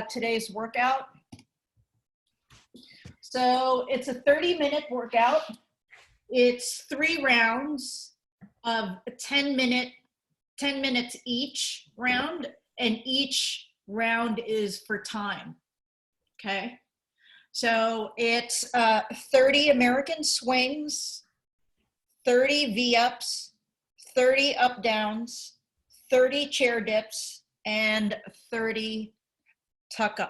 today's workout. So it's a 30-minute workout. It's 3 rounds of 10 minutes each round, and each round is for time, okay? So it's 30 American swings, 30 V-ups, 30 up-downs, 30 chair dips, and 30 tuck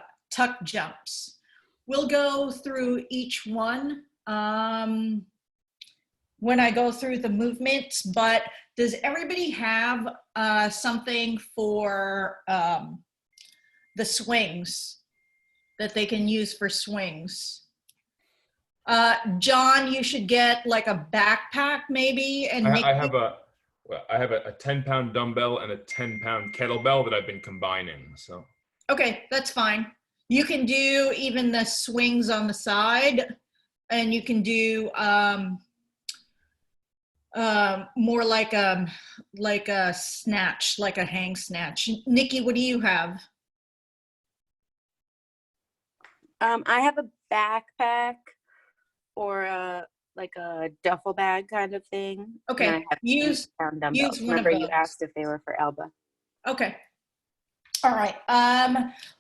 jumps. We'll go through each one when I go through the movements, but does everybody have something for the swings that they can use for swings? John, you should get like a backpack maybe. And I have a 10-pound dumbbell and a 10-pound kettlebell that I've been combining, so. Okay, that's fine. You can do even the swings on the side, and you can do more like a snatch, like a hang snatch. Nikki, what do you have? I have a backpack or like a duffel bag kind of thing. Okay, and I have use one Remember of those. You asked if they were for Elba. Okay. All right.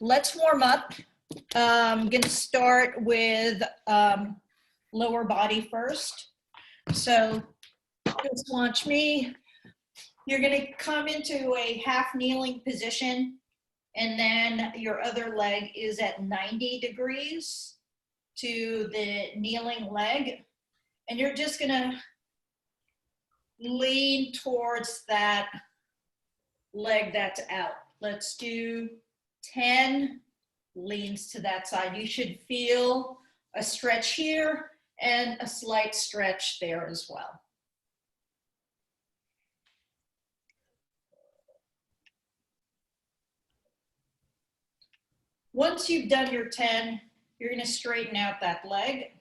Let's warm up. I'm going to start with lower body first. So just watch me. You're going to come into a half kneeling position, and then your other leg is at 90 degrees to the kneeling leg. And you're just going to lean towards that leg that's out. Let's do 10 leans to that side. You should feel a stretch here and a slight stretch there as well. Once you've done your 10, you're going to straighten out that leg.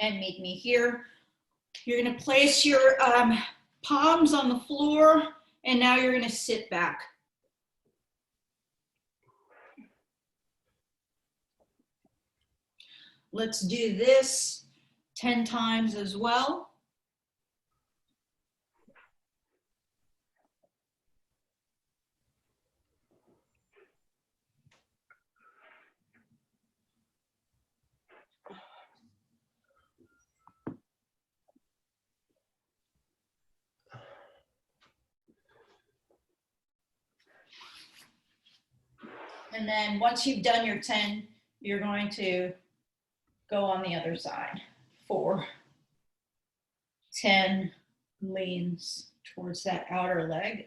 And meet me here. You're going to place your palms on the floor, and now you're going to sit back. Let's do this 10 times as well. And then once you've done your 10, you're going to go on the other side for 10 leans towards that outer leg.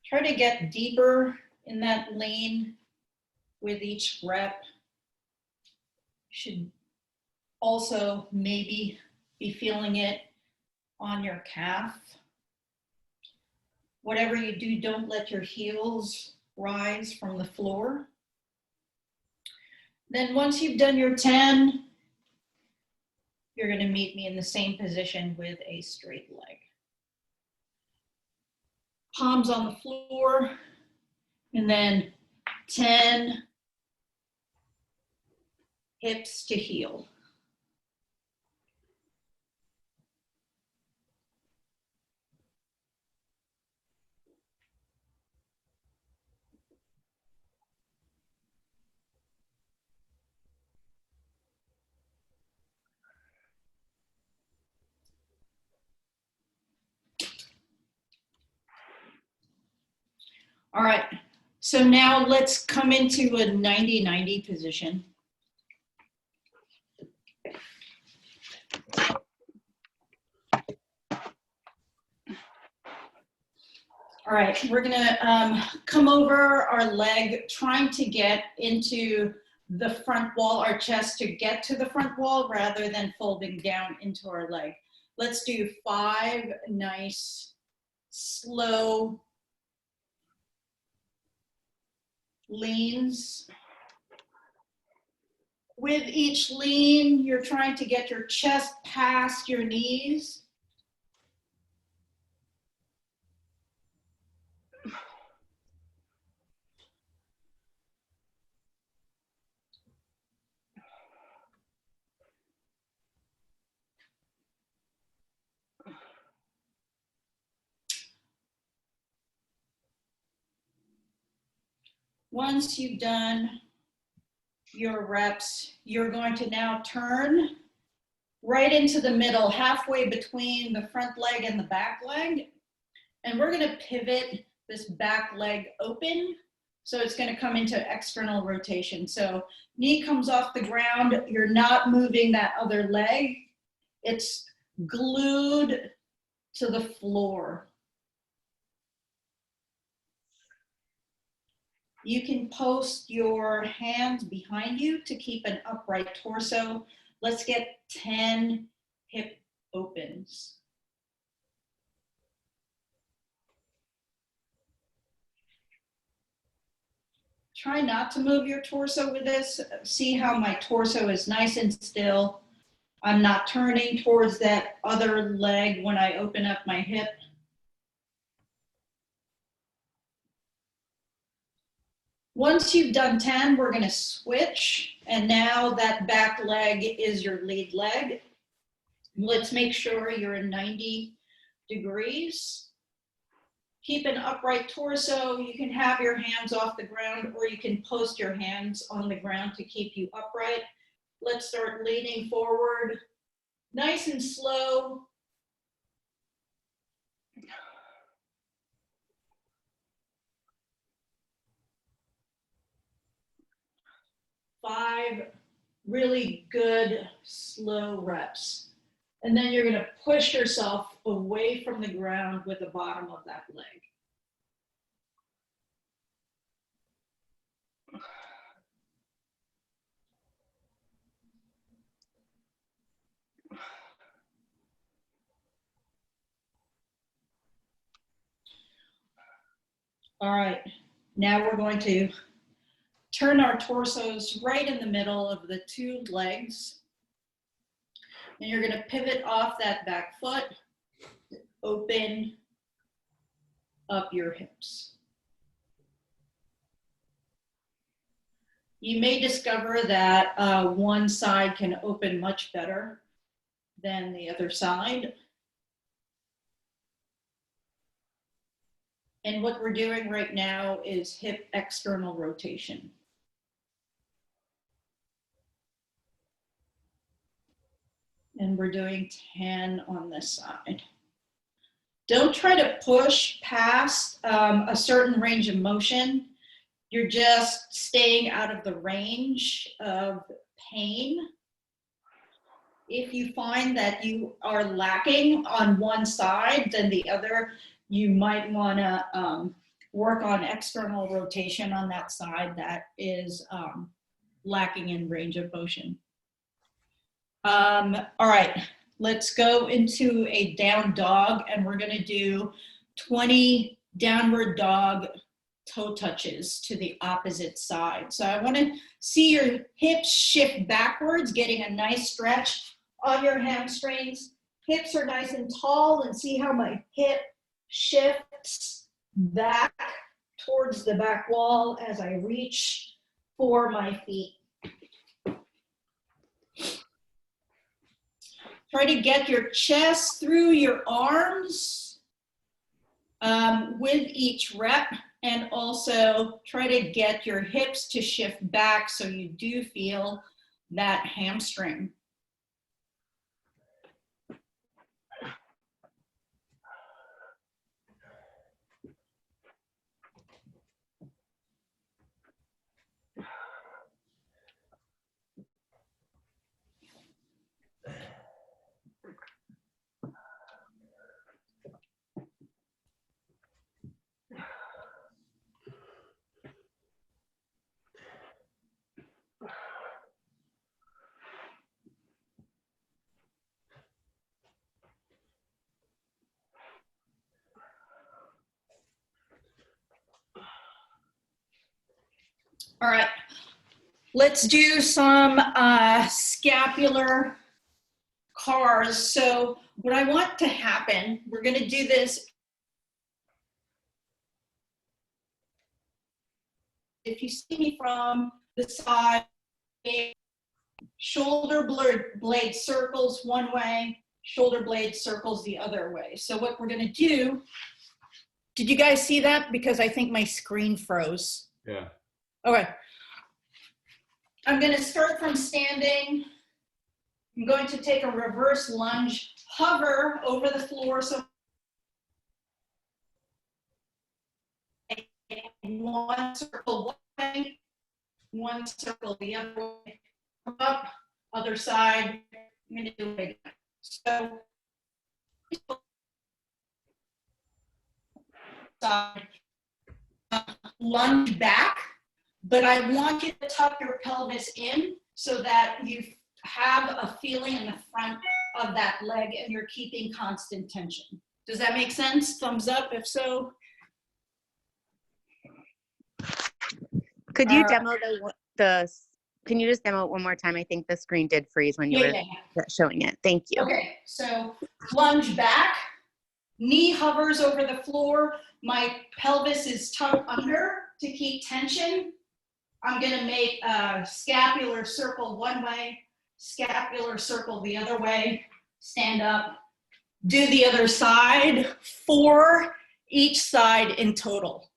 Try to get deeper in that lean with each rep. Should also maybe be feeling it on your calf. Whatever you do, don't let your heels rise from the floor. Then once you've done your 10, you're going to meet me in the same position with a straight leg. Palms on the floor, and then 10 hips to heel. All right, so now let's come into a 90-90 position. All right, we're gonna come over our leg, trying to get into the front wall, our chest to get to the front wall rather than folding down into our leg. Let's do 5 nice, slow leans. With each lean, you're trying to get your chest past your knees. Once you've done your reps, you're going to now turn right into the middle, halfway between the front leg and the back leg. And we're going to pivot this back leg open. So it's going to come into external rotation. So knee comes off the ground. You're not moving that other leg. It's glued to the floor. You can post your hands behind you to keep an upright torso. Let's get 10 hip opens. Try not to move your torso with this. See how my torso is nice and still. I'm not turning towards that other leg when I open up my hip. Once you've done 10, we're going to switch. And now that back leg is your lead leg. Let's make sure you're in 90 degrees. Keep an upright torso. You can have your hands off the ground, or you can post your hands on the ground to keep you upright. Let's start leaning forward, nice and slow. Five really good slow reps. And then you're going to push yourself away from the ground with the bottom of that leg. All right, now we're going to turn our torsos right in the middle of the two legs. And you're going to pivot off that back foot, open up your hips. You may discover that one side can open much better than the other side. And what we're doing right now is hip external rotation. And we're doing 10 on this side. Don't try to push past a certain range of motion. You're just staying out of the range of pain. If you find that you are lacking on one side than the other, you might want to work on external rotation on that side that is lacking in range of motion. All right, let's go into a down dog, and we're going to do 20 downward dog toe touches to the opposite side. So I want to see your hips shift backwards, getting a nice stretch on your hamstrings. Hips are nice and tall, and see how my hip shifts back towards the back wall as I reach for my feet. Try to get your chest through your arms with each rep, and also try to get your hips to shift back so you do feel that hamstring. All right, let's do some scapular cars. So what I want to happen, we're going to do this. If you see me from the side, shoulder blade circles one way, shoulder blade circles the other way. So what we're going to do, did you guys see that? Because I think my screen froze. Yeah. Okay. I'm going to start from standing. I'm going to take a reverse lunge, hover over the floor. So one circle one way, one circle the other way, up, other side. I'm going to do it again. So lunge back, but I want you to tuck your pelvis in so that you have a feeling in the front of that leg and you're keeping constant tension. Does that make sense? Thumbs up if so. Could you demo can you just demo it one more time? I think the screen did freeze when you were showing it. Thank you. Okay, so lunge back, knee hovers over the floor, my pelvis is tucked under to keep tension. I'm gonna make a scapular circle one way, scapular circle the other way, stand up, do the other side, 4 each side in total.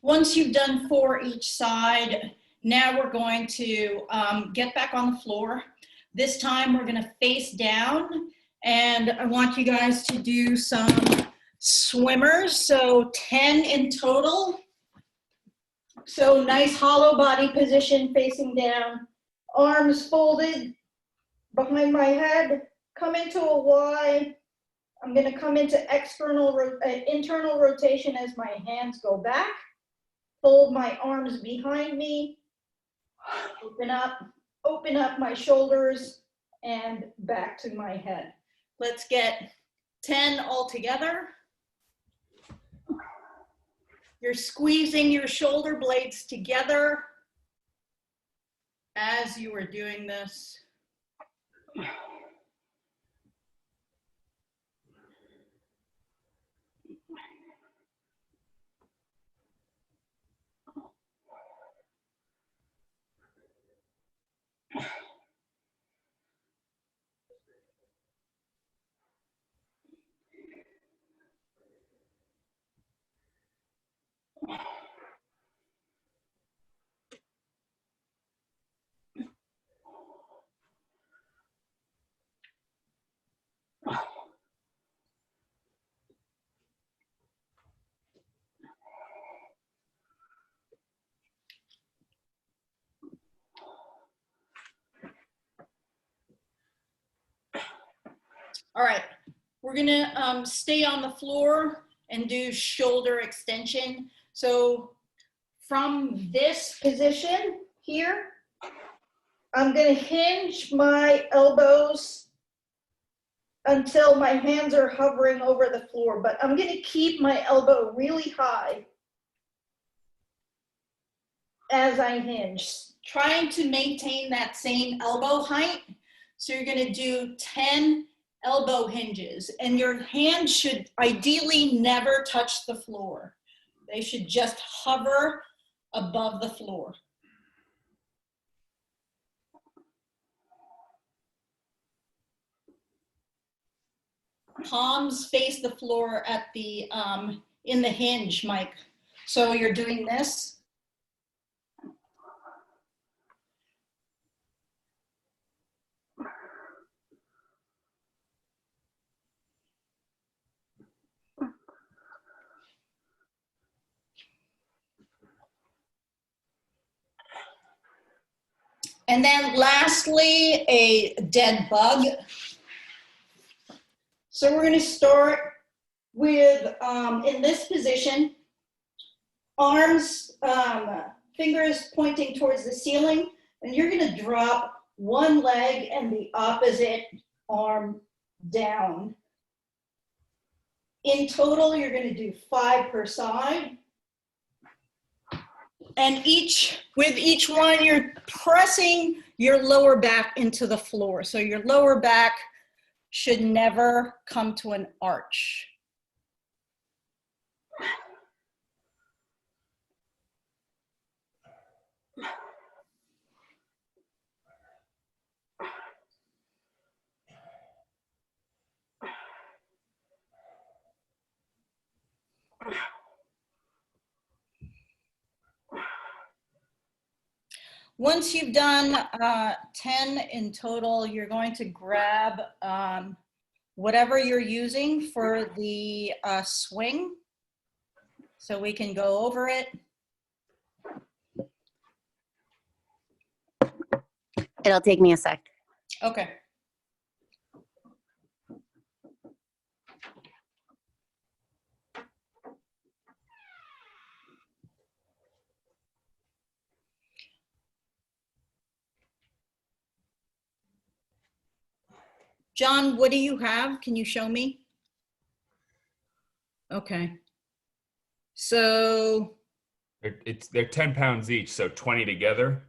Once you've done 4 each side, now we're going to get back on the floor. This time we're gonna face down, and I want you guys to do some swimmers, so 10 in total. So nice hollow body position, facing down, arms folded behind my head, come into a Y. I'm gonna come into internal rotation as my hands go back. Fold my arms behind me, open up my shoulders, and back to my head. Let's get 10 all together. You're squeezing your shoulder blades together as you are doing this. All right, we're gonna stay on the floor and do shoulder extension. So from this position here, I'm gonna hinge my elbows until my hands are hovering over the floor, but I'm gonna keep my elbow really high as I hinge, trying to maintain that same elbow height. So you're gonna do 10 elbow hinges, and your hands should ideally never touch the floor. They should just hover above the floor. palms face the floor at the, in the hinge, Mike. So you're doing this. And then lastly, a dead bug. So we're going to start with, in this position, arms, fingers pointing towards the ceiling, and you're going to drop one leg and the opposite arm down. In total, you're going to do 5 per side. And with each one, you're pressing your lower back into the floor. So your lower back should never come to an arch. Once you've done 10 in total, you're going to grab whatever you're using for the swing. So we can go over it. It'll take me a sec. Okay. John, what do you have? Can you show me? Okay. So. They're 10 pounds each, so 20 together.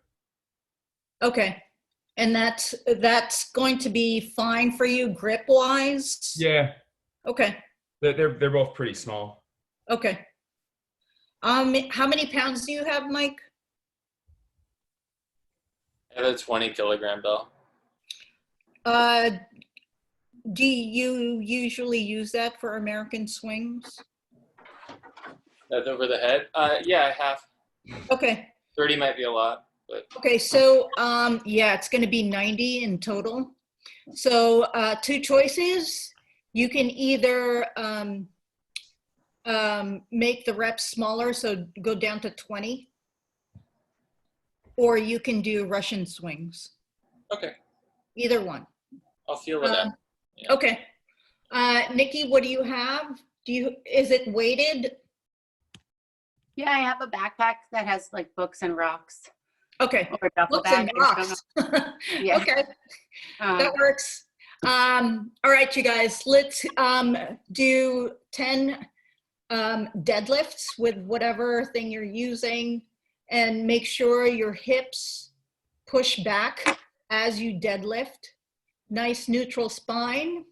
Okay. And that's going to be fine for you grip wise? Yeah. Okay. They're both pretty small. Okay. How many pounds do you have, Mike? I have a 20-kilogram bell. Do you usually use that for American swings? That's over the head? Yeah, I have. Okay. 30 might be a lot, but. Okay, so yeah, it's going to be 90 in total. So 2 choices. You can either make the reps smaller, so go down to 20, or you can do Russian swings. Okay. Either one. I'll feel it out. Yeah. Okay. Nikki, what do you have? Is it weighted? Yeah, I have a backpack that has like books and rocks. Okay. Or a duffel Books bag. and rocks. Yeah. Okay. That works. All right, you guys, let's do 10 deadlifts with whatever thing you're using, and make sure your hips push back as you deadlift. Nice neutral spine.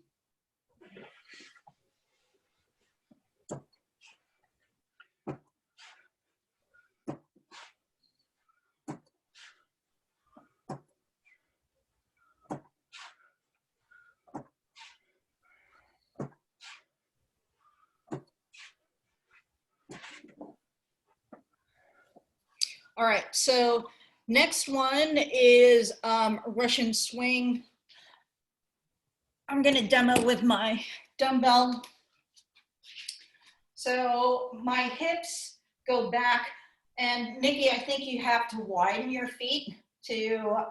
All right, so next one is Russian swing. I'm gonna demo with my dumbbell. So my hips go back, and Nikki, I think you have to widen your feet to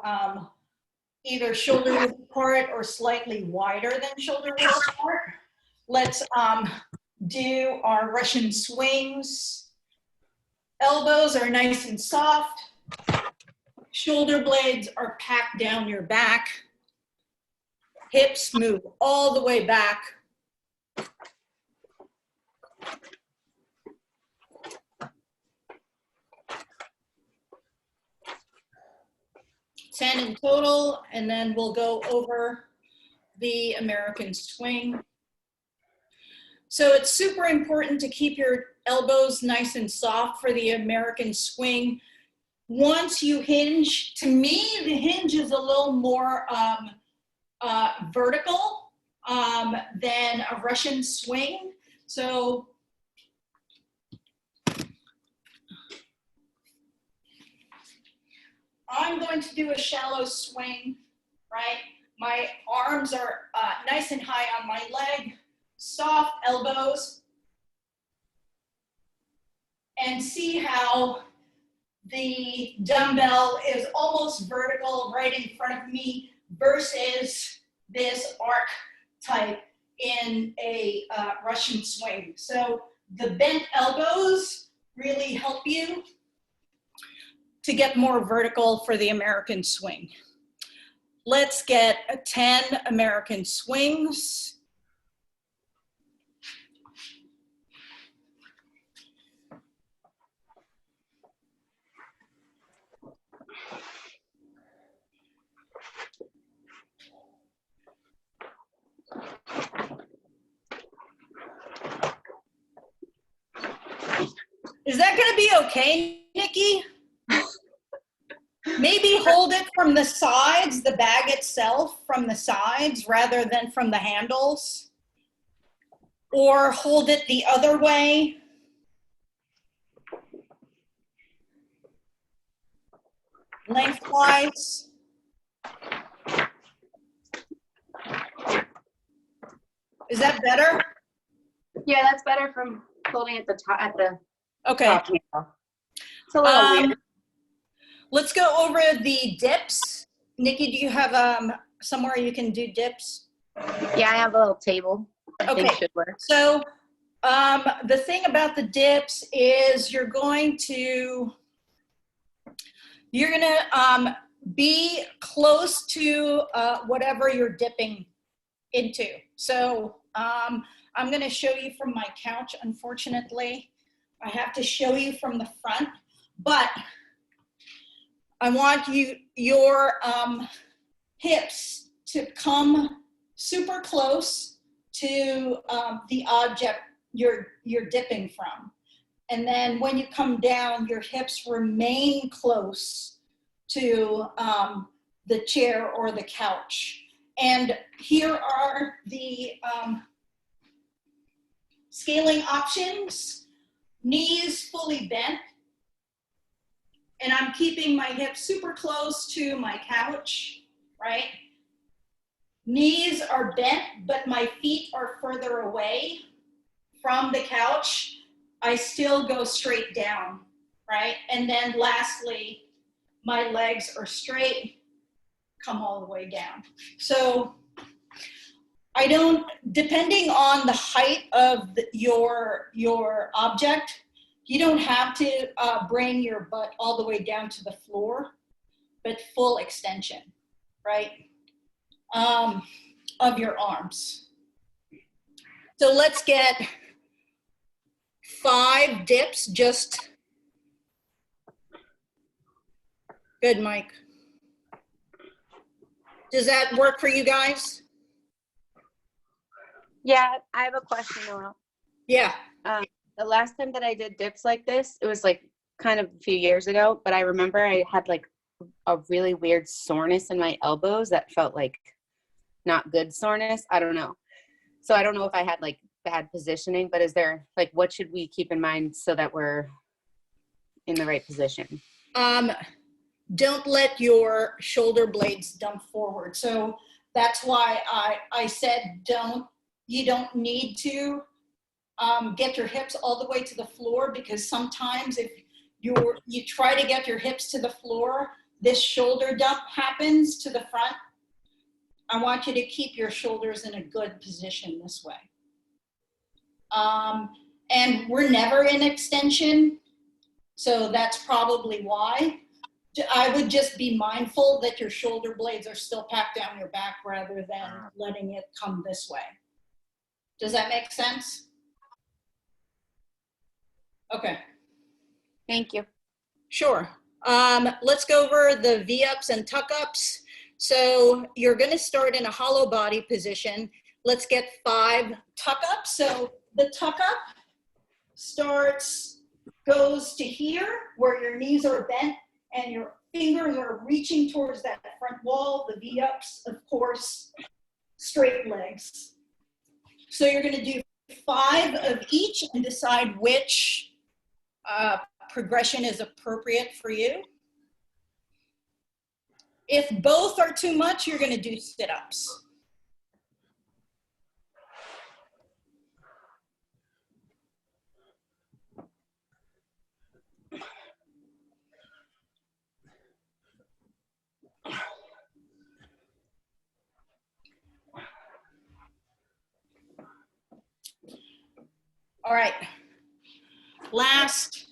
either shoulder width apart or slightly wider than shoulder width apart. Let's do our Russian swings. Elbows are nice and soft. Shoulder blades are packed down your back. Hips move all the way back. Ten in total, and then we'll go over the American swing. So it's super important to keep your elbows nice and soft for the American swing. Once you hinge, to me, the hinge is a little more vertical. then a Russian swing. So I'm going to do a shallow swing, right? My arms are nice and high on my leg, soft elbows, and see how the dumbbell is almost vertical right in front of me versus this arc type in a Russian swing. So the bent elbows really help you to get more vertical for the American swing. Let's get 10 American swings. Is that gonna be okay, Nikki? Maybe hold it from the sides, the bag itself from the sides rather than from the handles. Or hold it the other way. Lengthwise. Is that better? Yeah, that's better from holding at the top, at the Okay. top handle. It's a little weird. Let's go over the dips. Nikki, do you have somewhere you can do dips? Yeah, I have a little table. I think should work. So the thing about the dips is you're gonna be close to whatever you're dipping into. So I'm gonna show you from my couch. Unfortunately, I have to show you from the front, but I want your hips to come super close to the object you're dipping from. And then when you come down, your hips remain close to the chair or the couch. And here are the scaling options. Knees fully bent. And I'm keeping my hips super close to my couch, right? Knees are bent, but my feet are further away from the couch. I still go straight down, right? And then lastly, my legs are straight, come all the way down. So I don't, depending on the height of your object, you don't have to bring your butt all the way down to the floor, but full extension, right, of your arms. So let's get 5 dips, just, good, Mike. Does that work for you guys? Yeah, I have a question, Noel. Yeah. The last time that I did dips like this, it was like kind of a few years ago, but I remember I had like a really weird soreness in my elbows that felt like not good soreness. I don't know. So I don't know if I had like bad positioning, but is there like, what should we keep in mind so that we're in the right position? Don't let your shoulder blades dump forward. So that's why I said you don't need to get your hips all the way to the floor, because sometimes if you try to get your hips to the floor, this shoulder dump happens to the front. I want you to keep your shoulders in a good position this way. And we're never in extension, so that's probably why. I would just be mindful that your shoulder blades are still packed down your back rather than letting it come this way. Does that make sense? Okay. Thank you. Sure. Let's go over the V-ups and tuck-ups. So you're going to start in a hollow body position. Let's get 5 tuck-ups. So the tuck-up goes to here where your knees are bent and your fingers are reaching towards that front wall. The V-ups, of course, straight legs. So you're going to do 5 of each and decide which progression is appropriate for you. If both are too much, you're going to do sit-ups. All right, last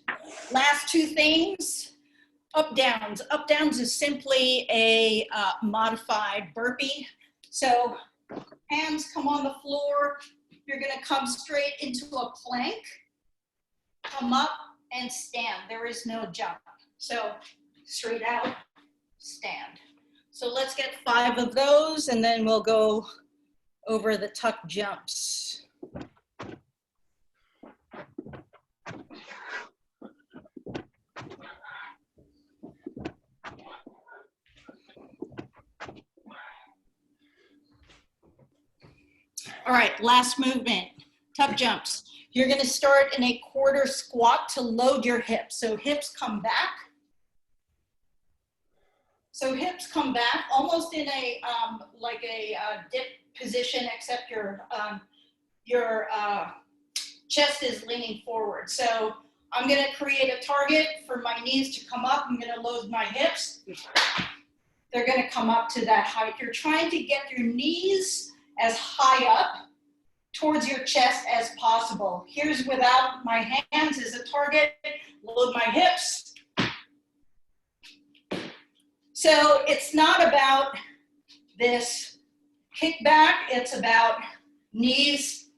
2 things, up downs. Up downs is simply a modified burpee. So hands come on the floor, you're gonna come straight into a plank, come up and stand. There is no jump. So straight out, stand. So let's get 5 of those and then we'll go over the tuck jumps. All right, last movement, tuck jumps. You're gonna start in a quarter squat to load your hips. So hips come back. So hips come back almost in a, like a dip position, except your chest is leaning forward. So I'm gonna create a target for my knees to come up. I'm gonna load my hips. They're gonna come up to that height. You're trying to get your knees as high up towards your chest as possible. Here's without my hands as a target, load my hips. So it's not about this kickback, it's about knees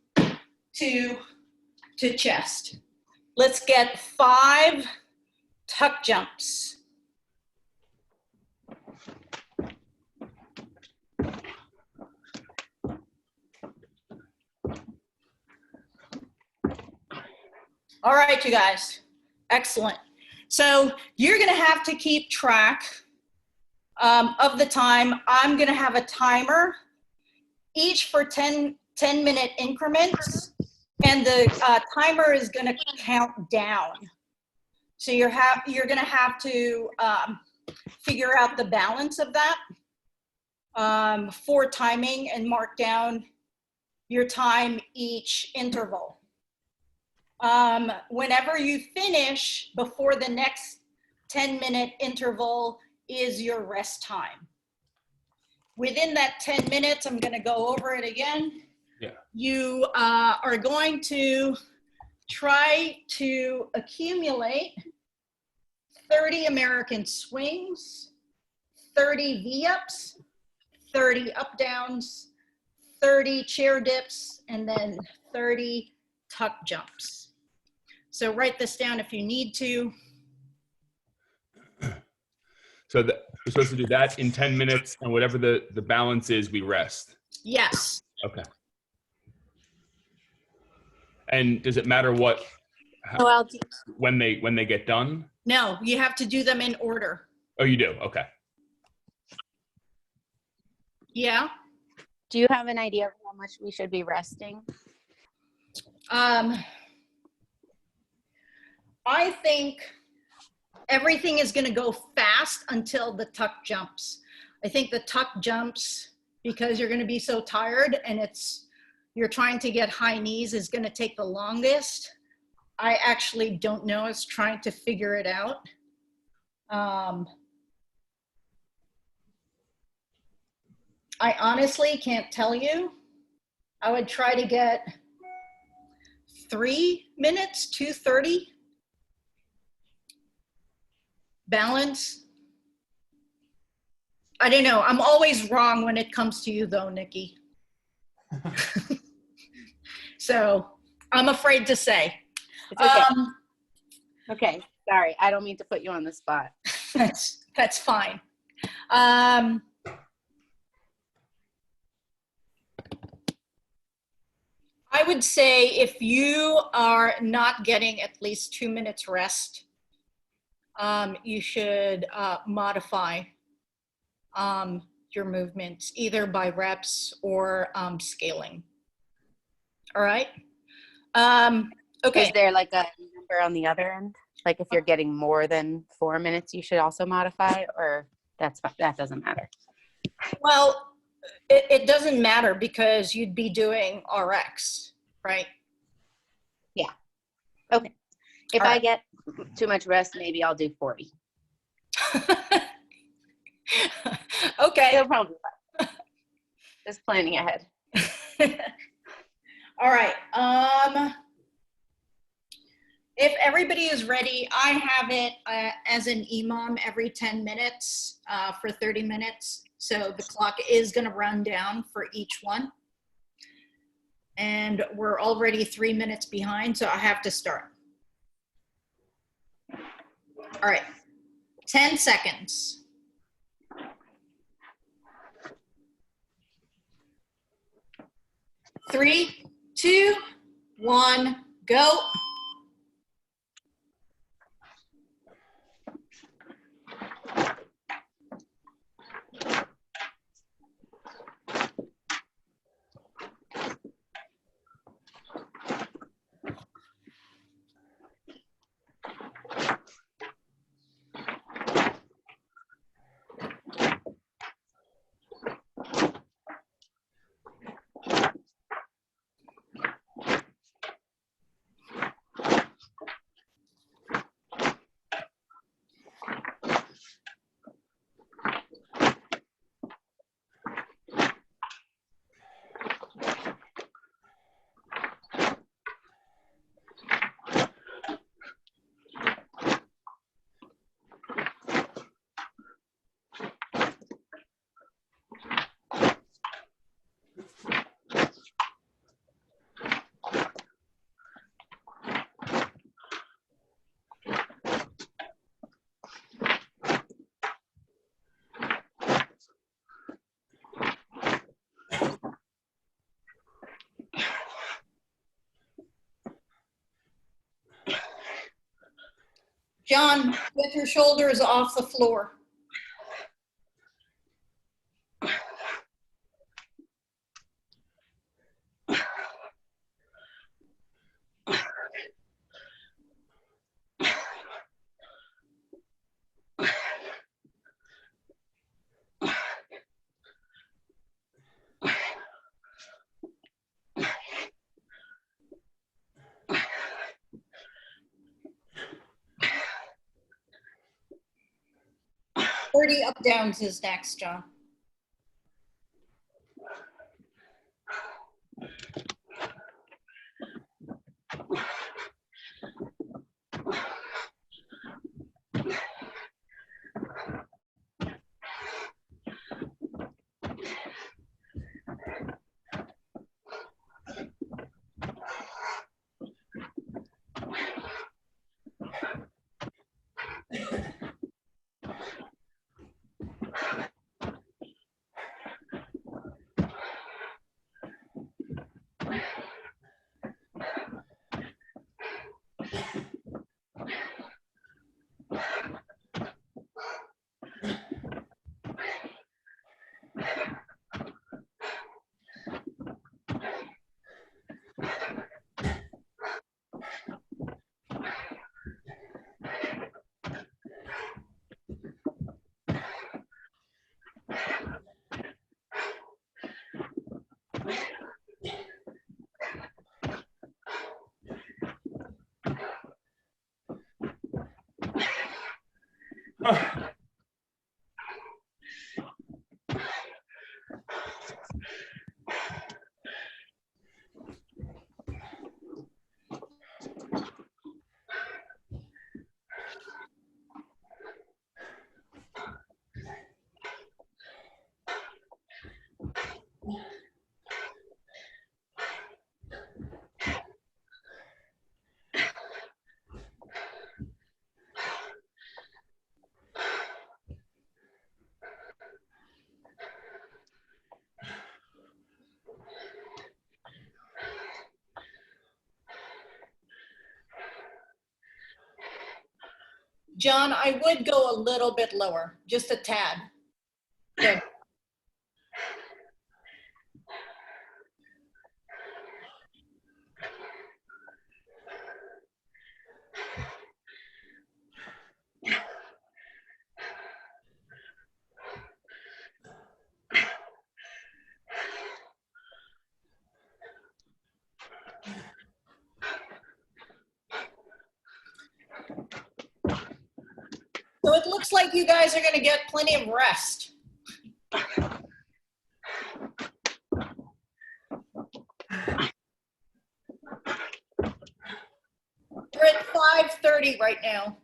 to chest. Let's get 5 tuck jumps. All right, you guys, excellent. So you're gonna have to keep track of the time. I'm gonna have a timer, each for 10-minute increments, and the timer is gonna count down. So you're gonna have to figure out the balance of that for timing and mark down your time each interval. Whenever you finish, before the next 10-minute interval is your rest time. Within that 10 minutes, I'm gonna go over it again. Yeah. You are going to try to accumulate 30 American swings, 30 V-ups, 30 up-downs, 30 chair dips, and then 30 tuck jumps. So write this down if you need to. So we're supposed to do that in 10 minutes, and whatever the balance is, we rest. Yes. Okay. And does it matter what, when they get done? No, you have to do them in order. Oh, you do? Okay. Yeah. Do you have an idea of how much we should be resting? I think everything is going to go fast until the tuck jumps. I think the tuck jumps, because you're going to be so tired and you're trying to get high knees, is going to take the longest. I actually don't know. I was trying to figure it out. I honestly can't tell you. I would try to get 3 minutes, 2:30. Balance. I don't know. I'm always wrong when it comes to you though, Nikki. So I'm afraid to say. It's okay. Okay, sorry. I don't mean to put you on the spot. That's fine. I would say if you are not getting at least 2 minutes rest, you should modify your movements either by reps or scaling. All right. Is Okay. there like a number on the other end? Like if you're getting more than 4 minutes, you should also modify, or that doesn't matter. Well, it doesn't matter because you'd be doing RX, right? Okay. If All I right. get too much rest, maybe I'll do 40. Okay. No problem. Just planning ahead. All right. If everybody is ready, I have it as an EMOM every 10 minutes for 30 minutes. So the clock is going to run down for each one. And we're already 3 minutes behind, so I have to start. All right. 10 seconds. 3, 2, 1, go. John, get your shoulders off the floor. Thirty up downs is next, John. John, I would go a little bit lower, just a tad. Good. So it looks like you guys are going to get plenty of rest. We're at 5:30 right now.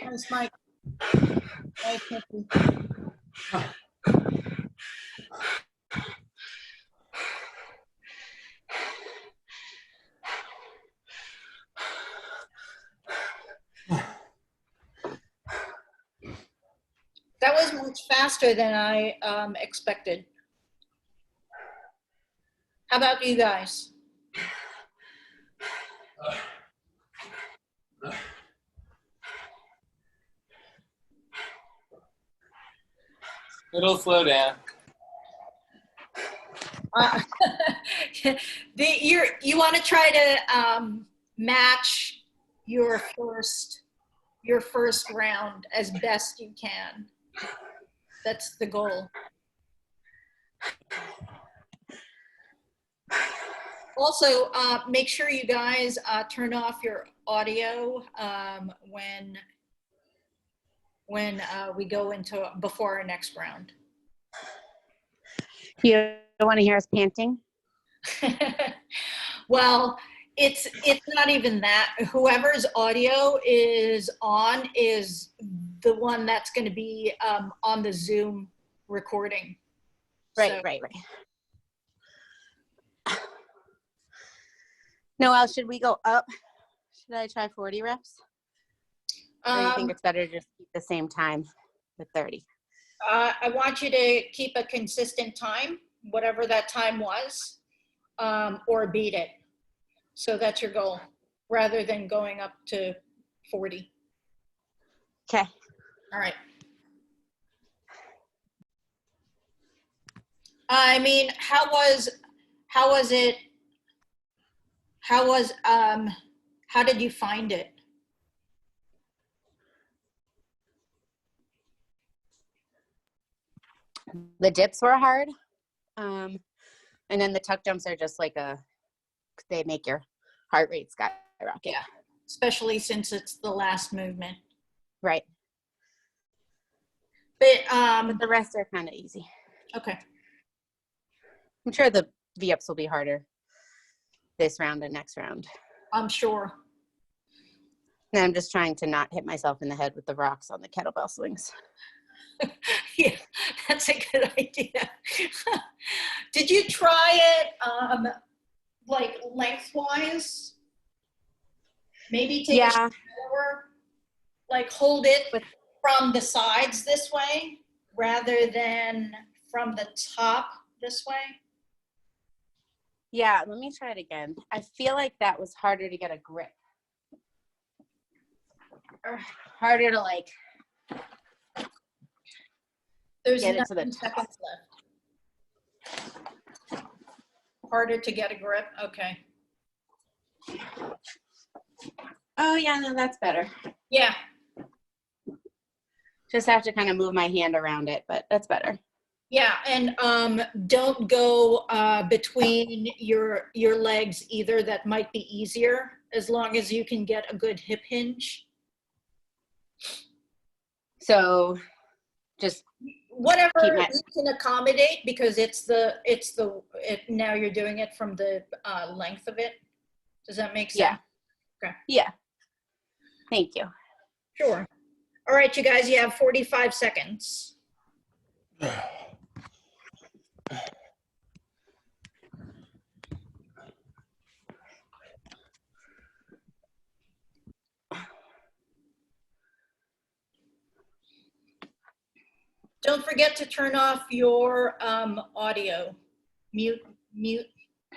Thanks, Mike. Mike, thank you. That was much faster than I expected. How about you guys? It'll slow down. You want to try to match your first round as best you can. That's the goal. Also, make sure you guys turn off your audio when we go into before our next round. You don't want to hear us panting? Well, it's not even that. Whoever's audio is on is the one that's going to be on the Zoom recording. Right, So, right. Noelle, should we go up? Should I try 40 reps? Or do you think it's better to just keep the same time with 30? I want you to keep a consistent time, whatever that time was, or beat it. So that's your goal, rather than going up to 40. Okay. All right. I mean, how did you find it? The dips were hard. And then the tuck jumps are just like they make your heart rate skyrocket. Yeah, especially since it's the last movement. Right. But the rest are kind of easy. Okay. I'm sure the V-ups will be harder this round and next round. I'm sure. And I'm just trying to not hit myself in the head with the rocks on the kettlebell swings. Yeah, that's a good idea. Did you try it like lengthwise? Maybe take a shower, like hold it from the sides this way rather than from the top this way? Yeah, let me try it again. I feel like that was harder to get a grip. Or harder to like There's get it to the 9 top. seconds left. Harder to get a grip? Okay. Oh yeah, no, that's better. Yeah. Just have to kind of move my hand around it, but that's better. Yeah, and don't go between your legs either. That might be easier as long as you can get a good hip hinge. So just whatever you can accommodate, because now you're doing it from the length of it. Does that make sense? Yeah. Okay. Yeah. Thank you. Sure. All right, you guys, you have 45 seconds. don't forget to turn off your audio. Mute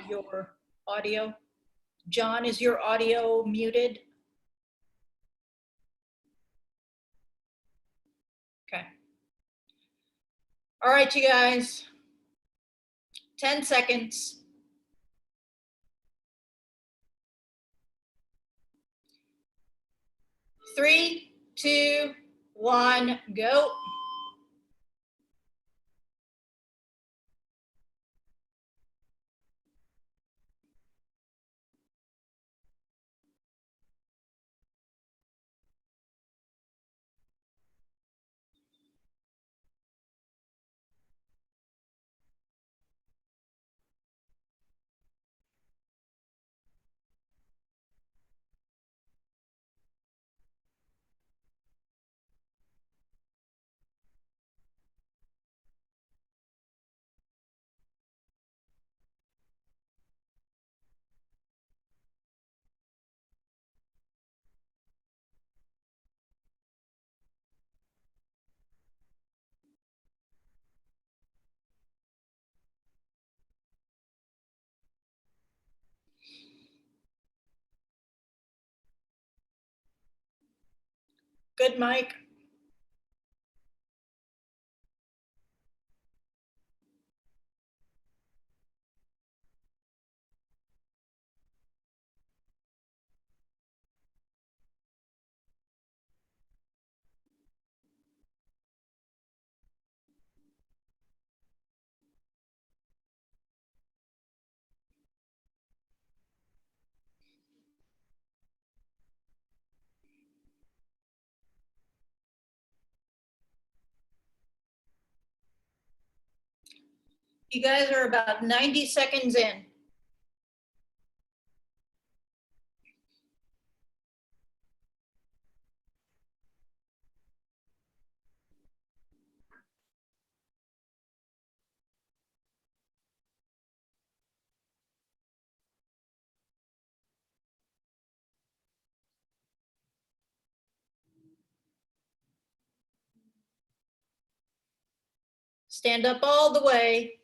your audio. John, is your audio muted? Okay. All right, you guys. 10 seconds. 3, 2, 1, go. Good, Mike. You guys are about 90 seconds in. Stand up all the way.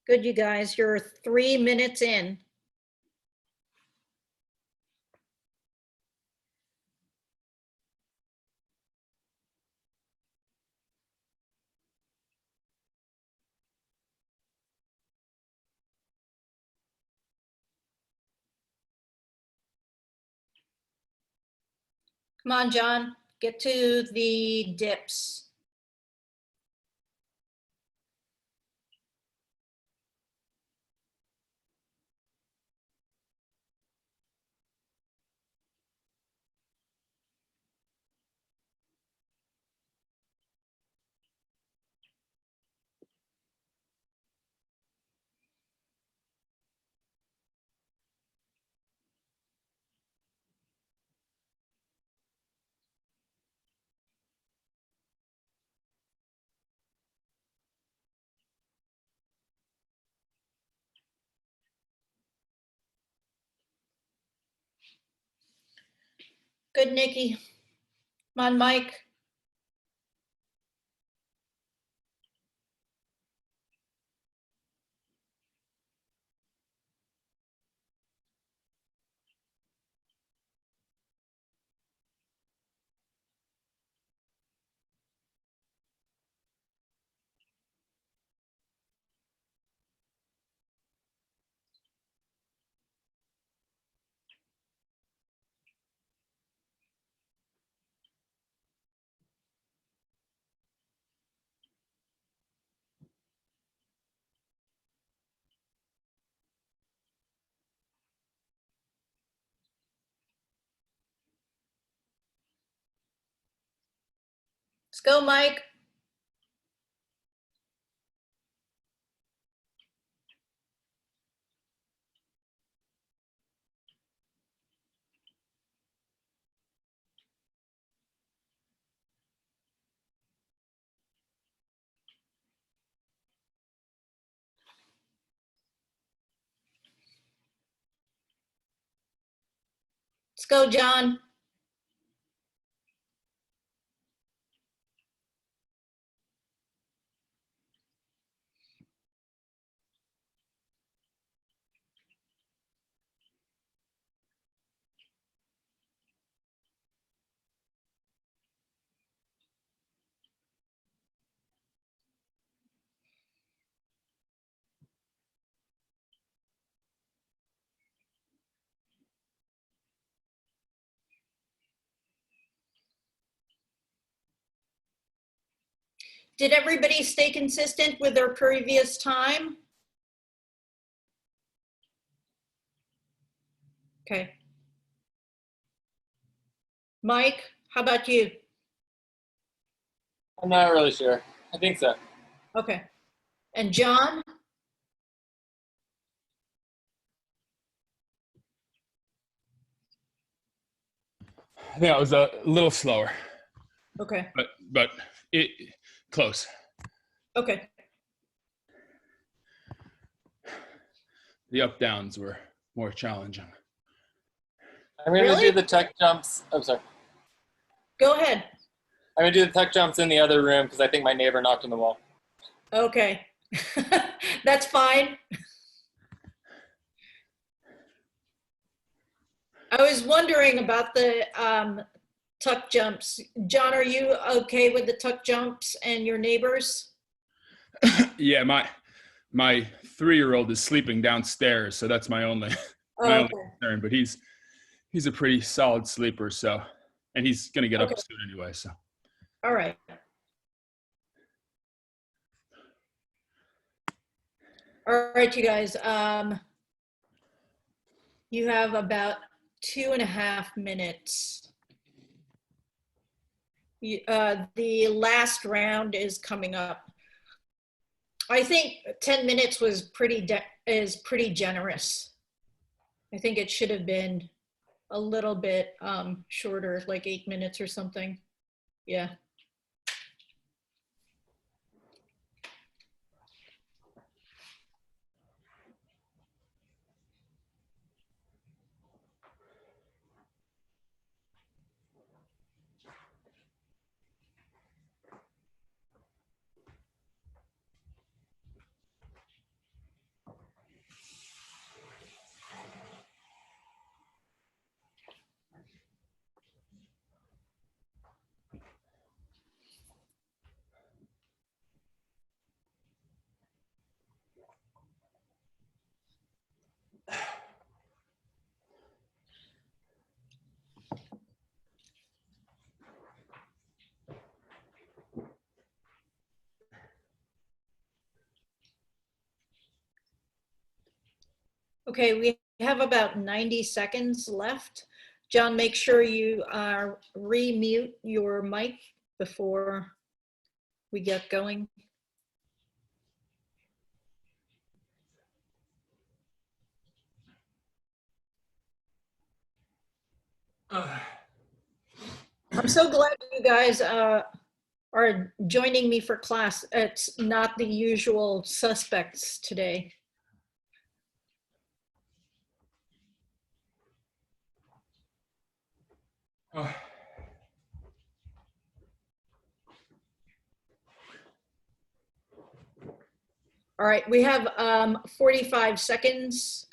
Good, you guys, you're 3 minutes in. Come on, John, get to the dips. Good, Nikki. Come on, Mike. Let's go, Mike. Let's go, John. Did everybody stay consistent with their previous time? Okay. Mike, how about you? I'm not really sure. I think so. Okay. And John? I think I was a little slower, Okay. but it close. Okay. The up downs were more challenging. I'm going to Really? do the tuck jumps. I'm sorry. Go ahead. I'm going to do the tuck jumps in the other room because I think my neighbor knocked on the wall. Okay. That's fine. I was wondering about the tuck jumps. John, are you okay with the tuck jumps and your neighbors? Yeah, my 3-year-old is sleeping downstairs, so that's my only Oh, okay. concern. But he's a pretty solid sleeper, so, and he's gonna get up Okay. soon anyway. So All right. All right, you guys. You have about 2.5 minutes. The last round is coming up. I think 10 minutes was pretty generous. I think it should have been a little bit shorter, like 8 minutes or something. Yeah. Okay, we have about 90 seconds left. John, make sure you remute your mic before we get going. I'm so glad you guys are joining me for class. It's not the usual suspects today. oh, All right, we have 45 seconds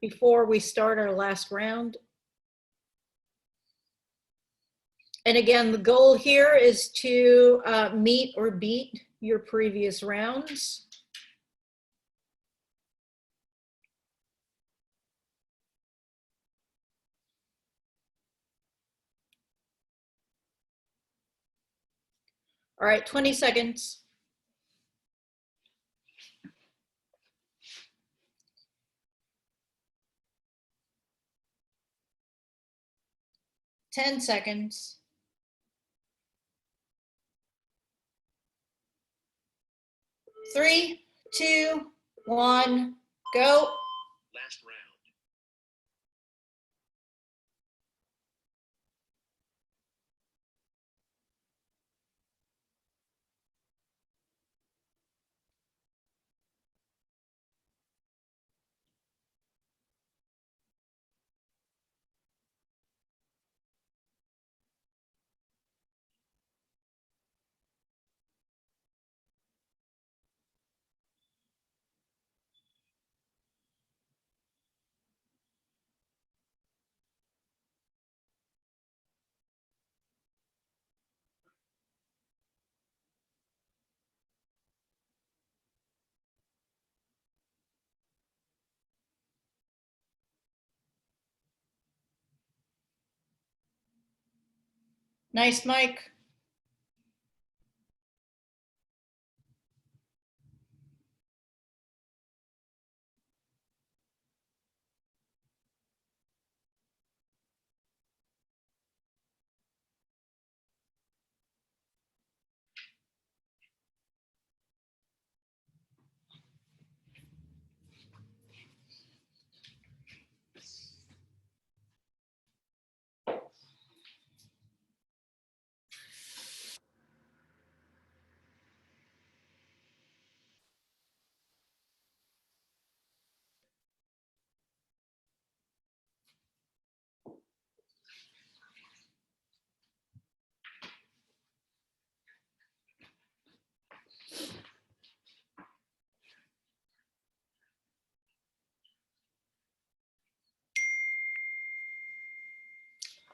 before we start our last round. And again, the goal here is to meet or beat your previous rounds. All right, 20 seconds. Ten seconds. 3, 2, 1, go. Last round. Nice, Mike.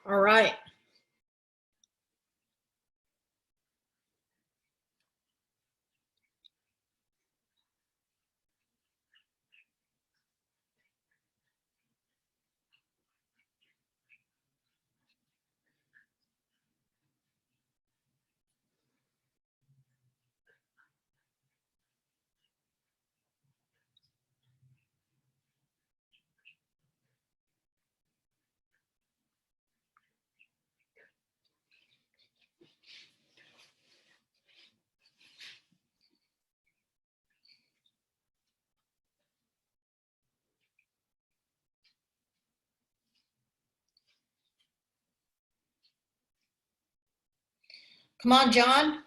All right. Come on, John.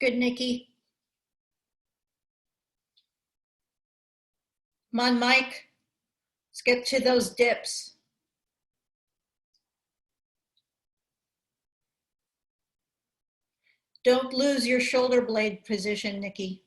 Good, Nikki. Come on, Mike. Let's get to those dips. Don't lose your shoulder blade position, Nikki.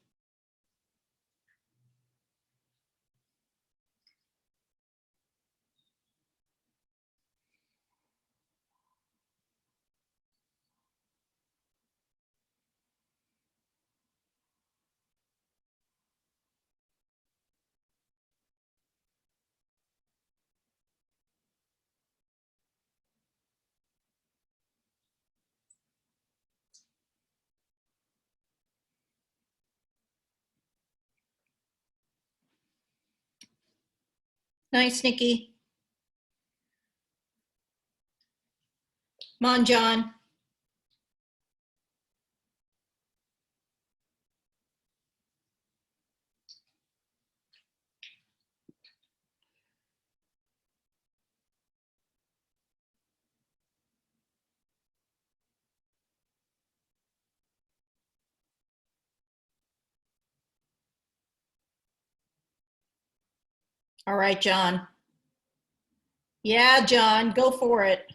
Nice, Nikki. Come on, John. All right, John. Yeah, John, go for it.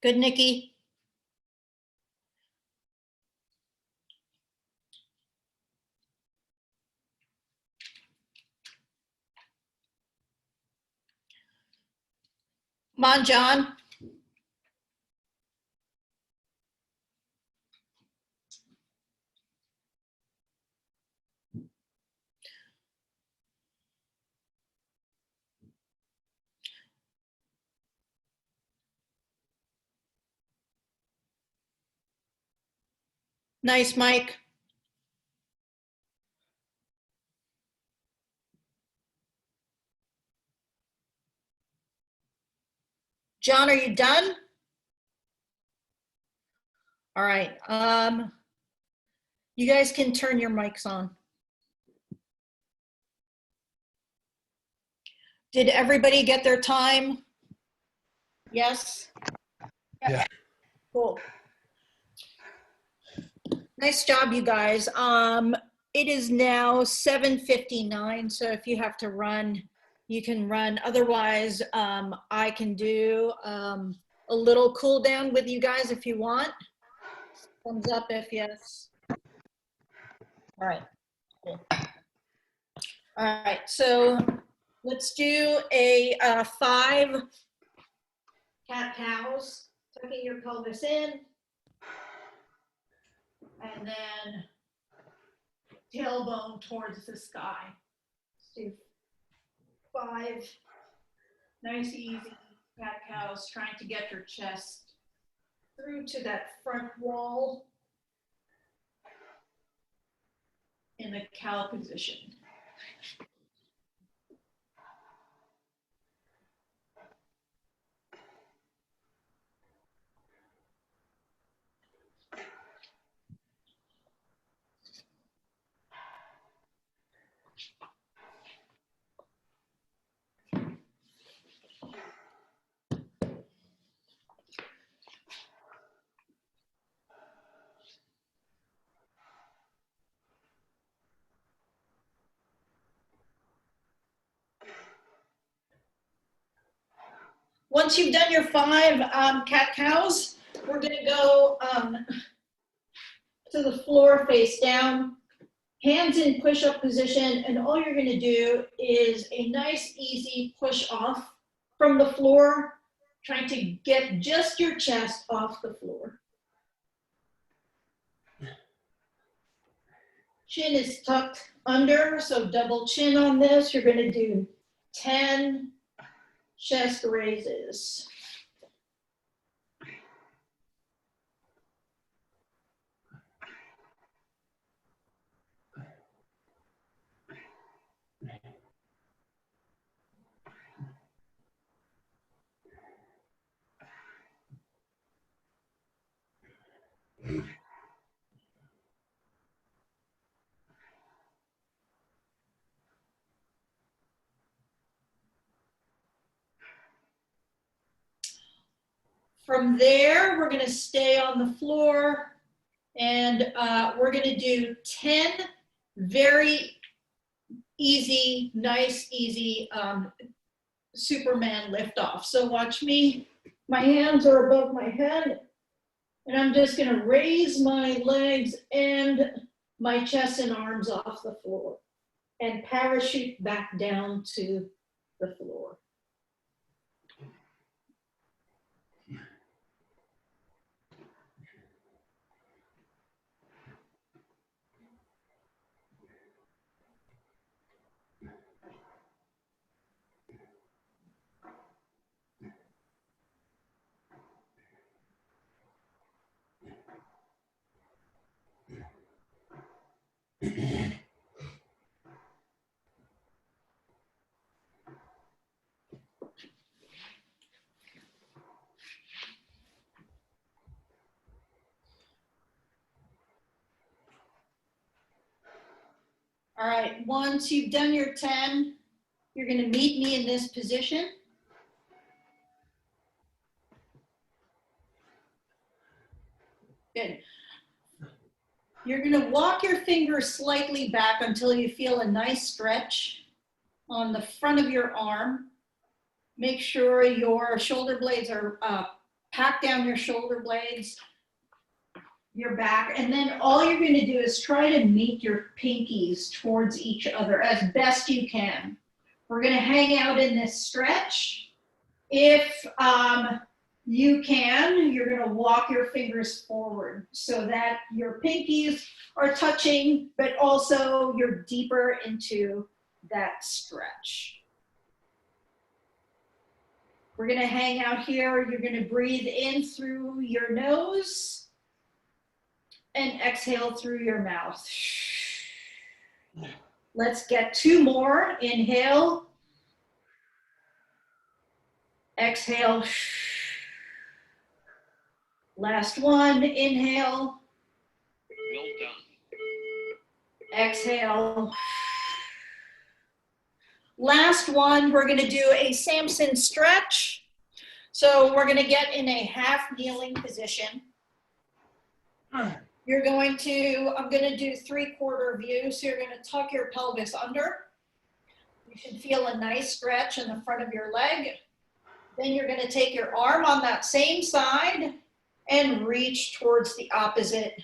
Good, Nikki. Come on, John. Nice, Mike. John, are you done? All right. You guys can turn your mics on. Did everybody get their time? Yes? Yeah. Cool. Nice job, you guys. It is now 7:59, so if you have to run, you can run. Otherwise, I can do a little cool down with you guys if you want. Thumbs up if yes. All right. Cool. All right, so let's do a 5 cat-cows, tucking your pelvis in, and then tailbone towards the sky. Let's do 5 nice, easy cat-cows, trying to get your chest through to that front wall in the cow position. Once you've done your 5 cat-cows, we're gonna go to the floor face down, hands in push-up position, and all you're gonna do is a nice, easy push off from the floor, trying to get just your chest off the floor. Chin is tucked under, so double chin on this. You're gonna do 10 chest raises. From there, we're gonna stay on the floor and we're gonna do 10 very easy, nice, easy Superman lift off. So watch me, my hands are above my head and I'm just gonna raise my legs and my chest and arms off the floor and parachute back down to the floor. All right, once you've done your 10, you're gonna meet me in this position. Good. You're gonna walk your fingers slightly back until you feel a nice stretch on the front of your arm. Make sure your shoulder blades are packed down your shoulder blades, your back, and then all you're gonna do is try to meet your pinkies towards each other as best you can. We're gonna hang out in this stretch. If you can, you're gonna walk your fingers forward so that your pinkies are touching, but also you're deeper into that stretch. We're gonna hang out here. You're gonna breathe in through your nose And exhale through your mouth. Let's get 2 more. Inhale. Exhale. Last one. Inhale. Well done. Exhale. Last one, we're going to do a Samson stretch. So we're going to get in a half kneeling position. You're going to, I'm going to do 3/4 view. So you're going to tuck your pelvis under. You should feel a nice stretch in the front of your leg. Then you're going to take your arm on that same side and reach towards the opposite.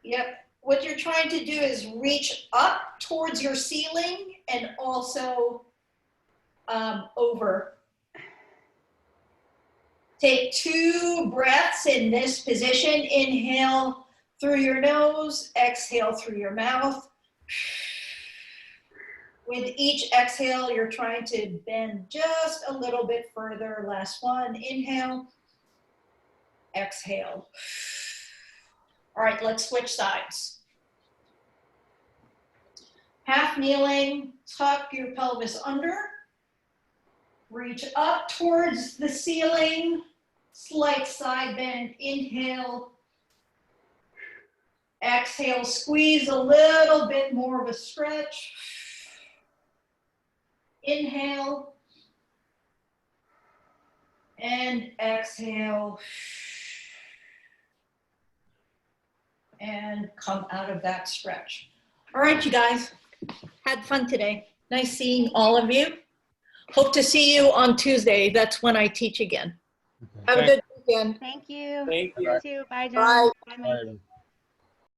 Yep. What you're trying to do is reach up towards your ceiling and also over. Take 2 breaths in this position. Inhale through your nose, exhale through your mouth. With each exhale, you're trying to bend just a little bit further. Last one, inhale, exhale. All right, let's switch sides. Half kneeling, tuck your pelvis under. Reach up towards the ceiling, slight side bend, inhale. Exhale, squeeze a little bit more of a stretch. Inhale. And exhale. And come out of that stretch. All right, you guys, had fun today. Nice seeing all of you. Hope to see you on Tuesday. That's when I teach again. Have a good weekend. Thank you. Thank you. You too. Bye, John. Bye, Mike. Bye.